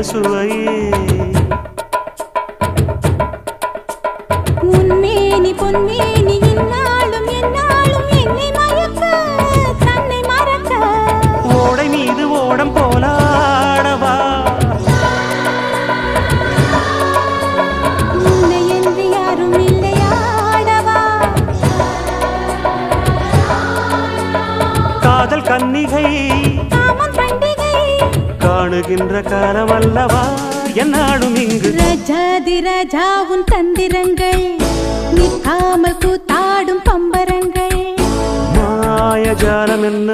சுவையே உன்மேனி பொன்மேனி இந்நாளும் எந்நாளும் என்னை மயக்க தன்னை மறக்க ஓடை மீது ஓடம் போலாடவா உன்னை என்று யாரும் இல்லையாடவா காதல் கன்னிகை காமம் பண்டிகை காணுகின்ற காலம் அல்லவா என்னாடும் இங்கு ரஜாதி ராஜாவும் தந்திரங்கள் நிற்காமல் கூத்தாடும் பம்பரங்கள் மாயஜாலம் என்ன